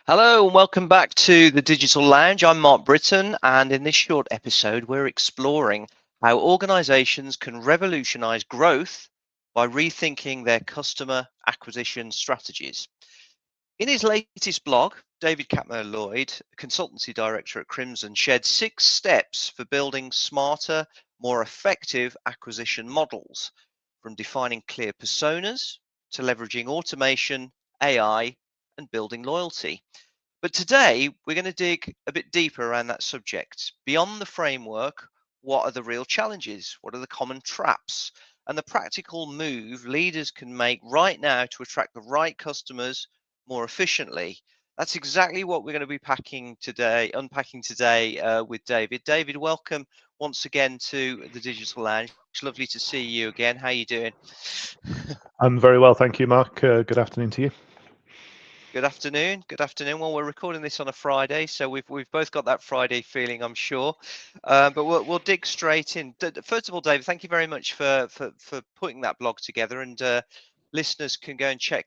Hello and welcome back to the Digital Lounge. I'm Mark Britton, and in this short episode, we're exploring how organizations can revolutionize growth by rethinking their customer acquisition strategies. In his latest blog, David Catmur-Lloyd, Consultancy Director at Crimson, shared 6 steps for building smarter, more effective acquisition models, from defining clear personas to leveraging automation, AI, and building loyalty. But today, we're going to dig a bit deeper around that subject. Beyond the framework, what are the real challenges? What are the common traps? And the practical move leaders can make right now to attract the right customers more efficiently. That's exactly what we're going to be unpacking today with David. David, welcome once again to the Digital Lounge. It's lovely to see you again. How are you doing? I'm very well, thank you, Mark. Good afternoon to you. Good afternoon. Good afternoon. Well, we're recording this on a Friday, so we've both got that Friday feeling, I'm sure. But we'll dig straight in. First of all, David, thank you very much for putting that blog together. And listeners can go and check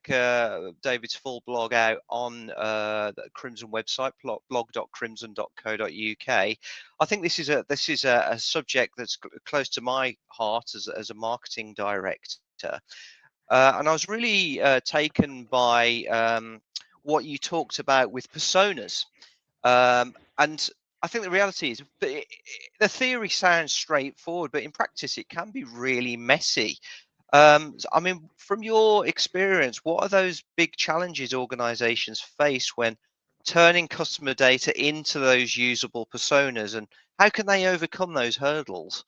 David's full blog out on the Crimson website, blog.crimson.co.uk. I think this is a subject that's close to my heart as a marketing director. And I was really taken by what you talked about with personas. And I think the reality is, the theory sounds straightforward, but in practice, it can be really messy. I mean, from your experience, what are those big challenges organizations face when turning customer data into those usable personas, and how can they overcome those hurdles?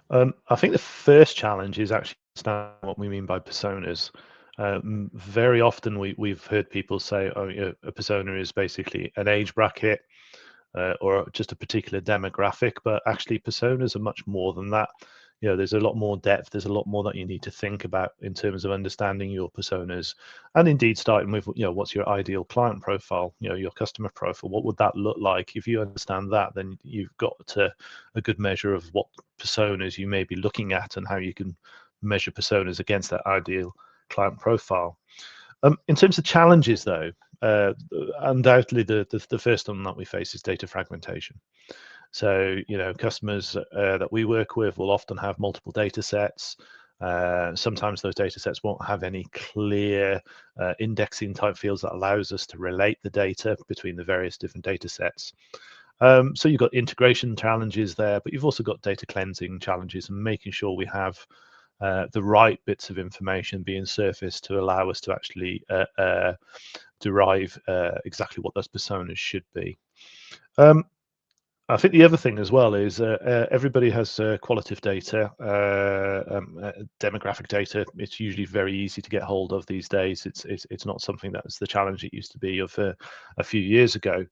I think the first challenge is actually understanding what we mean by personas. Very often we've heard people say, oh, a persona is basically an age bracket or just a particular demographic, but actually personas are much more than that. There's a lot more depth. There's a lot more that you need to think about in terms of understanding your personas, and indeed starting with, what's your ideal client profile, your customer profile. What would that look like? If you understand that, then you've got a good measure of what personas you may be looking at and how you can measure personas against that ideal client profile. In terms of challenges, though, undoubtedly the first one that we face is data fragmentation. So, customers that we work with will often have multiple data sets. Sometimes those data sets won't have any clear indexing type fields that allows us to relate the data between the various different data sets. So you've got integration challenges there, but you've also got data cleansing challenges and making sure we have the right bits of information being surfaced to allow us to actually derive exactly what those personas should be. I think the other thing as well is everybody has qualitative data, demographic data. It's usually very easy to get hold of these days. It's not something that's the challenge it used to be of a few years ago.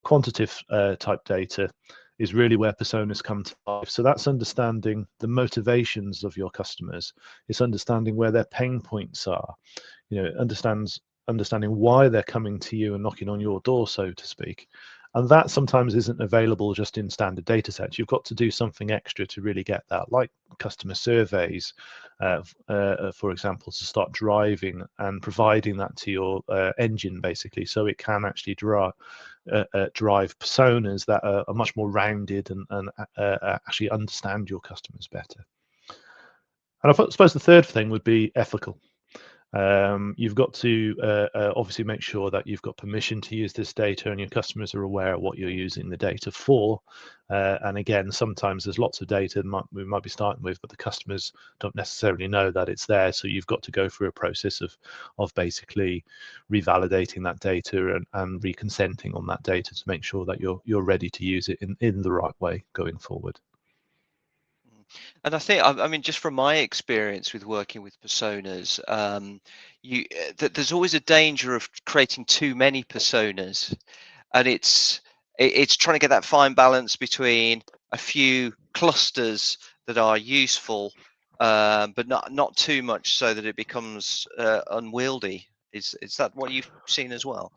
Quantitative type data is really where personas come to life. So that's understanding the motivations of your customers. It's understanding where their pain points are. Understanding why they're coming to you and knocking on your door, so to speak. And that sometimes isn't available just in standard data sets. You've got to do something extra to really get that, like customer surveys, for example, to start driving and providing that to your engine, basically, so it can actually drive personas that are much more rounded and actually understand your customers better. And I suppose the third thing would be ethical. You've got to obviously make sure that you've got permission to use this data and your customers are aware of what you're using the data for. And again, sometimes there's lots of data we might be starting with, but the customers don't necessarily know that it's there. So you've got to go through a process of basically revalidating that data and reconsenting on that data to make sure that you're ready to use it in the right way going forward. And I think, I mean, just from my experience with working with personas, there's always a danger of creating too many personas, and it's trying to get that fine balance between a few clusters that are useful, but not too much so that it becomes unwieldy. Is that what you've seen as well?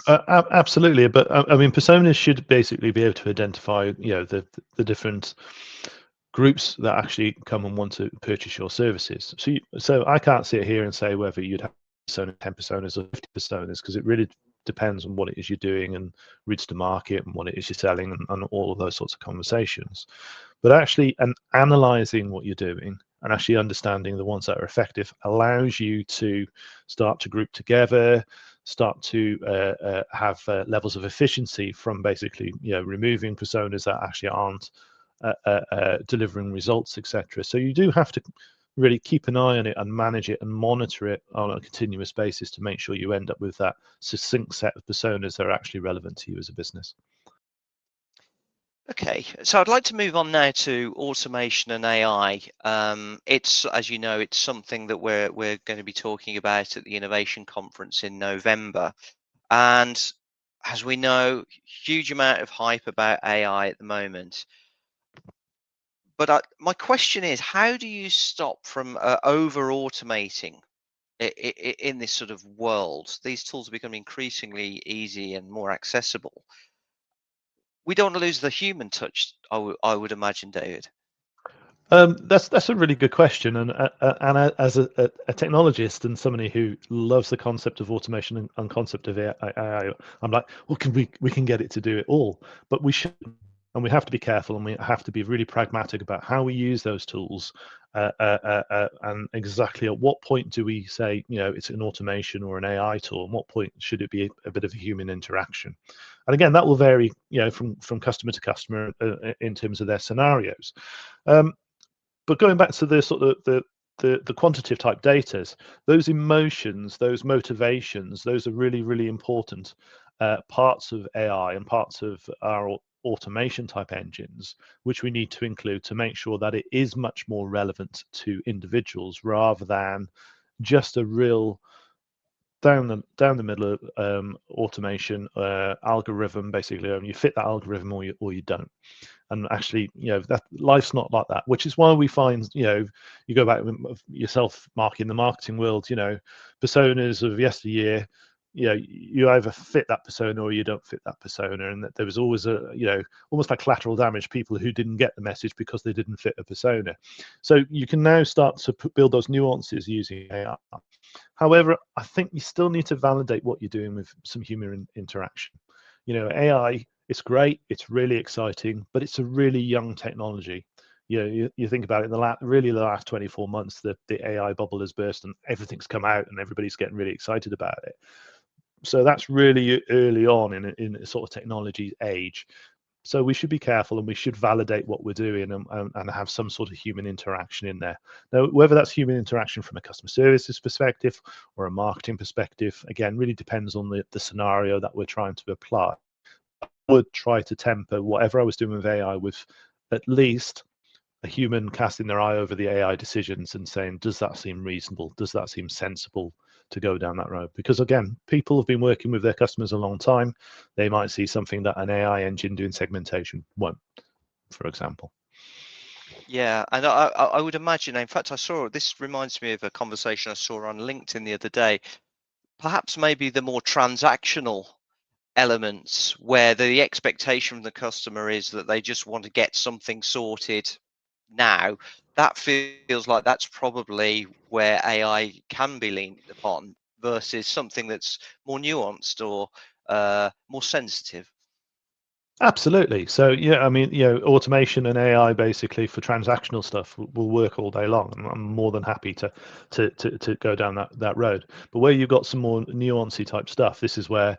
Absolutely, but I mean, personas should basically be able to identify, the different groups that actually come and want to purchase your services. So I can't sit here and say whether you'd have persona, 10 personas, or 50 personas, because it really depends on what it is you're doing and routes to market and what it is you're selling and all of those sorts of conversations. But actually, and analyzing what you're doing and actually understanding the ones that are effective allows you to start to group together, start to have levels of efficiency from basically, removing personas that actually aren't delivering results, etc. So you do have to really keep an eye on it and manage it and monitor it on a continuous basis to make sure you end up with that succinct set of personas that are actually relevant to you as a business. Okay, so I'd like to move on now to automation and AI. It's, as you know, it's something that we're going to be talking about at the Innovation Conference in November. And as we know, huge amount of hype about AI at the moment. But my question is, how do you stop from over automating in this sort of world? These tools are becoming increasingly easy and more accessible. We don't want to lose the human touch, I would imagine, David. That's a really good question, and as a technologist and somebody who loves the concept of automation and concept of AI, I'm like, well, we can get it to do it all, but we should, and we have to be careful, and we have to be really pragmatic about how we use those tools, and exactly at what point do we say, it's an automation or an AI tool, and what point should it be a bit of a human interaction? And again, that will vary, from customer to customer in terms of their scenarios. But going back to the sort of the quantitative type data, those emotions, those motivations, those are really, really important parts of AI and parts of our automation type engines, which we need to include to make sure that it is much more relevant to individuals rather than just a real down the middle of automation algorithm. Basically, you fit that algorithm or you don't. And actually, that life's not like that, which is why we find, you go back yourself, Mark, in the marketing world, personas of yesteryear, you either fit that persona or you don't fit that persona, and that there was always almost like collateral damage, people who didn't get the message because they didn't fit a persona. So you can now start to build those nuances using AI. However, I think you still need to validate what you're doing with some human interaction. AI, it's great, it's really exciting, but it's a really young technology. You think about it, the last 24 months, the AI bubble has burst and everything's come out and everybody's getting really excited about it. So that's really early on in a sort of technology age. So we should be careful and we should validate what we're doing and have some sort of human interaction in there. Now, whether that's human interaction from a customer services perspective or a marketing perspective, again, really depends on the scenario that we're trying to apply. I would try to temper whatever I was doing with AI with at least a human casting their eye over the AI decisions and saying, does that seem reasonable? Does that seem sensible to go down that road? Because again, people have been working with their customers a long time. They might see something that an AI engine doing segmentation won't, for example. Yeah, and I would imagine, in fact, this reminds me of a conversation I saw on LinkedIn the other day. Perhaps maybe the more transactional elements where the expectation from the customer is that they just want to get something sorted now, that feels like that's probably where AI can be leaned upon versus something that's more nuanced or more sensitive. Absolutely. So yeah, I mean, automation and AI basically for transactional stuff will work all day long, and I'm more than happy to go down that road. But where you've got some more nuancy type stuff, this is where,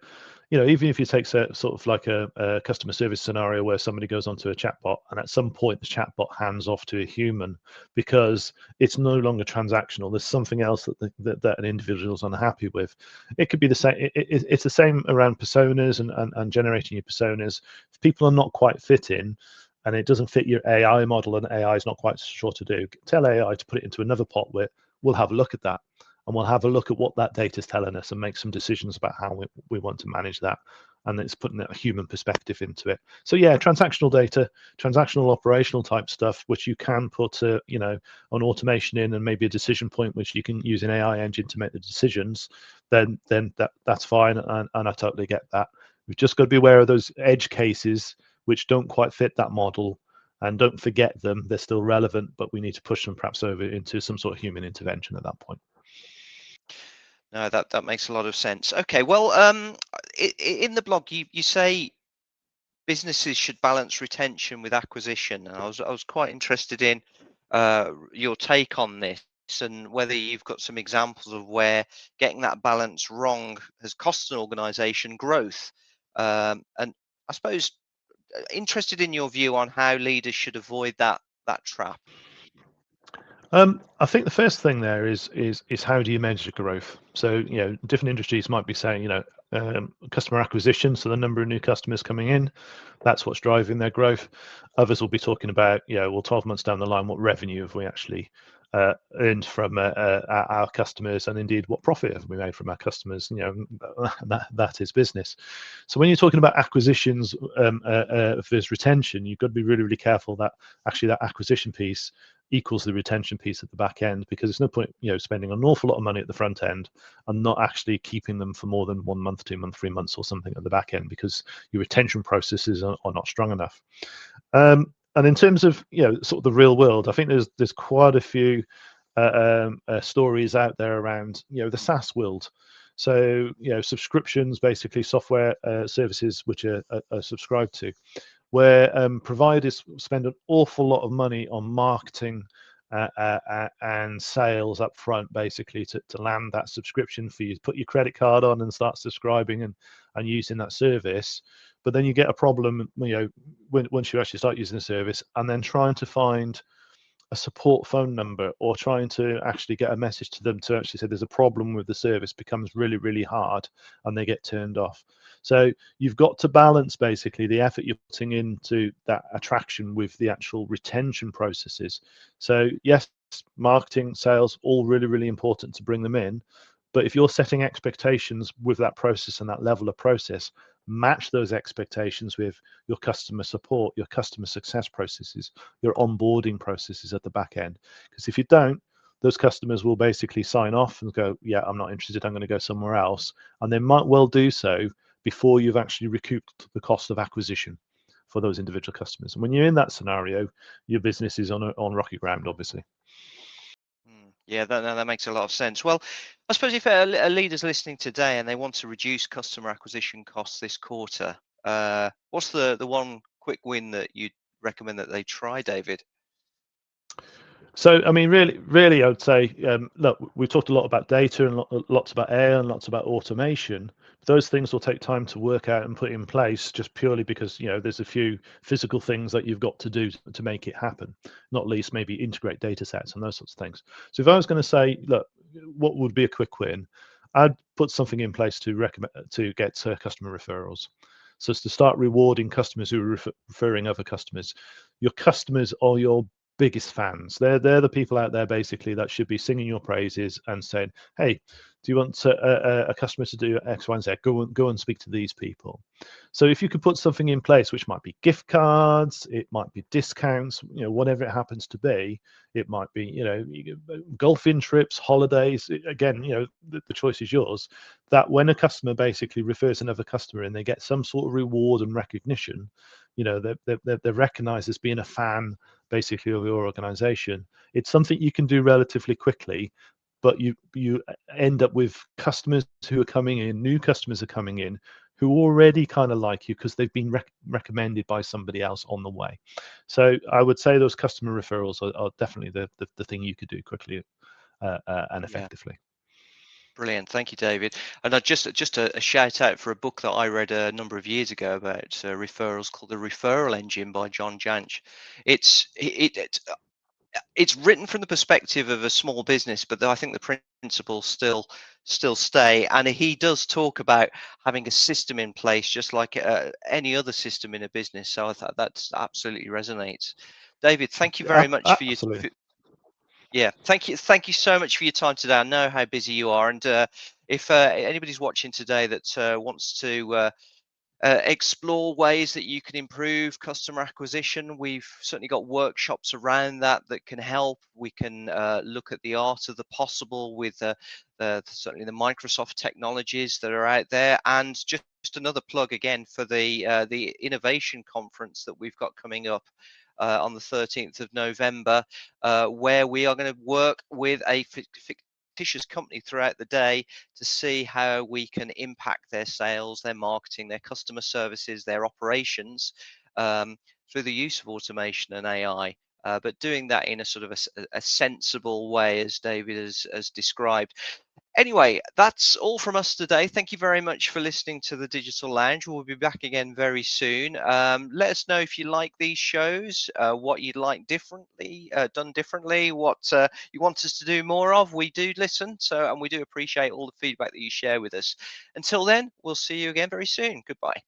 even if you take sort of like a customer service scenario where somebody goes onto a chatbot and at some point the chatbot hands off to a human because it's no longer transactional. There's something else that an individual's unhappy with. It could be the same. It's the same around personas and generating your personas. If people are not quite fitting and it doesn't fit your AI model and AI is not quite sure to do, tell AI to put it into another pot where we'll have a look at that and we'll have a look at what that data is telling us and make some decisions about how we want to manage that. And it's putting a human perspective into it. So yeah, transactional data, transactional operational type stuff, which you can put an automation in and maybe a decision point which you can use an AI engine to make the decisions, then that's fine, and I totally get that. We've just got to be aware of those edge cases which don't quite fit that model, and don't forget them. They're still relevant, but we need to push them perhaps over into some sort of human intervention at that point. No, that makes a lot of sense. Okay, well, in the blog, you say businesses should balance retention with acquisition, and I was quite interested in your take on this and whether you've got some examples of where getting that balance wrong has cost an organization growth. And I suppose interested in your view on how leaders should avoid that trap. I think the first thing there is how do you measure growth? So different industries might be saying customer acquisition, so the number of new customers coming in, that's what's driving their growth. Others will be talking about 12 months down the line, what revenue have we actually earned from our customers, and indeed what profit have we made from our customers. That is business. So when you're talking about acquisitions versus retention, you've got to be really, really careful that actually that acquisition piece equals the retention piece at the back end, because there's no point spending an awful lot of money at the front end and not actually keeping them for more than 1 month, 2 months, 3 months or something at the back end, because your retention processes are not strong enough. And in terms of sort of the real world, I think there's quite a few stories out there around the SaaS world. So subscriptions, basically software services which are subscribed to, where providers spend an awful lot of money on marketing and sales up front, basically to land that subscription for you. Put your credit card on and start subscribing and using that service. But then you get a problem, once you actually start using the service, and then trying to find a support phone number or trying to actually get a message to them to actually say there's a problem with the service becomes really, really hard, and they get turned off. So you've got to balance basically the effort you're putting into that attraction with the actual retention processes. So yes, marketing, sales, all really, really important to bring them in. But if you're setting expectations with that process and that level of process, match those expectations with your customer support, your customer success processes, your onboarding processes at the back end. Because if you don't, those customers will basically sign off and go, yeah, I'm not interested, I'm going to go somewhere else. And they might well do so before you've actually recouped the cost of acquisition for those individual customers. And when you're in that scenario, your business is on rocky ground, obviously. Yeah, that makes a lot of sense. Well, I suppose if a leader's listening today and they want to reduce customer acquisition costs this quarter, what's the one quick win that you'd recommend that they try, David? So, I mean, really, I would say, look, we've talked a lot about data and lots about AI and lots about automation. Those things will take time to work out and put in place, just purely because there's a few physical things that you've got to do to make it happen. Not least, maybe integrate data sets and those sorts of things. So, if I was going to say, look, what would be a quick win? I'd put something in place to recommend to get customer referrals. So, it's to start rewarding customers who are referring other customers. Your customers are your biggest fans. They're the people out there basically that should be singing your praises and saying, "Hey, do you want a customer to do X, Y, and Z? Go and speak to these people." So if you could put something in place, which might be gift cards, it might be discounts, whatever it happens to be, it might be golfing trips, holidays. Again, the choice is yours. That when a customer basically refers another customer and they get some sort of reward and recognition, they're recognized as being a fan basically of your organization. It's something you can do relatively quickly, but you end up with customers who are coming in, new customers are coming in, who already kind of like you because they've been recommended by somebody else on the way. So I would say those customer referrals are definitely the thing you could do quickly and Yeah, effectively. brilliant. Thank you, David. And just a shout out for a book that I read a number of years ago about referrals called The Referral Engine by John Jansch. It's written from the perspective of a small business, but I think the principles still stay. And he does talk about having a system in place, just like any other system in a business. So I thought that absolutely resonates. David, thank you very much for your Absolutely. yeah, thank you so much for your time today. I know how busy you are, and if anybody's watching today that wants to explore ways that you can improve customer acquisition. We've certainly got workshops around that can help. We can look at the art of the possible with certainly the Microsoft technologies that are out there, and just another plug again for the innovation conference that we've got coming up on the 13th of November, where we are going to work with a fictitious company throughout the day to see how we can impact their sales, their marketing, their customer services, their operations through the use of automation and AI. But doing that in a sort of a sensible way, as David has described. Anyway, that's all from us today. Thank you very much for listening to the Digital Lounge. We'll be back again very soon. Let us know if you like these shows, what you'd like differently, done differently, what you want us to do more of. We do listen, and we do appreciate all the feedback that you share with us. Until then, we'll see you again very soon. Goodbye.